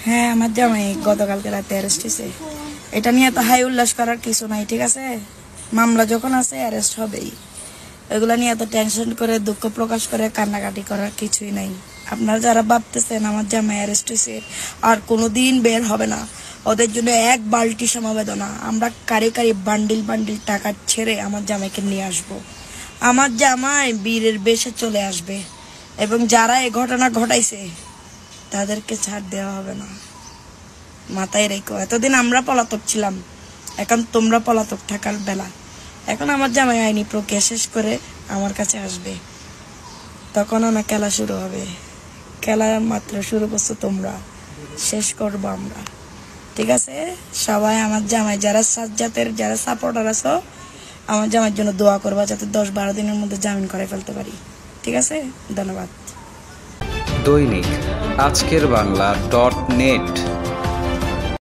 হ্যাঁ, আমার জামাই গতকালকে রাতে অ্যারেস্ট হয়েছে। এটা নিয়ে তো হাই উল্লাস করার কিছু নাই, ঠিক আছে? মামলা যখন আছে অ্যারেস্ট হবেই। এগুলা নিয়ে এত টেনশন করে দুঃখ প্রকাশ করে কান্নাকাটি করার কিছুই নাই। আপনারা যারা ভাবতেছেন আমার জামাই অ্যারেস্ট হয়েছে আর কোনোদিন বের হবে না, ওদের জন্য এক বালতি সমবেদনা। আমরা কারি কারি বান্ডিল বান্ডিল টাকা ছেড়ে আমার জামাইকে নিয়ে আসব। আমার জামাই বীরের বেশে চলে আসবে এবং যারা এই ঘটনা ঘটাইছে তাদেরকে ছাড় দেওয়া হবে না, মাথায় রেখো। এতদিন আমরা পলাতক ছিলাম, এখন তোমরা পলাতক থাকার বেলা। এখন আমার জামাই আইনি প্রক্রিয়া শেষ করে আমার কাছে আসবে, তখন আমার খেলা শুরু হবে। খেলা মাত্র শুরু করছো তোমরা, শেষ করবো আমরা, ঠিক আছে? সবাই আমার জামাই যারা সাজ্জাতের যারা সাপোর্টার আছো, আমার জামাইয়ের জন্য দোয়া করবা যাতে 10-12 দিনের মধ্যে জামিন করে ফেলতে পারি, ঠিক আছে? ধন্যবাদ। দৈনিক আজকের বাংলা .net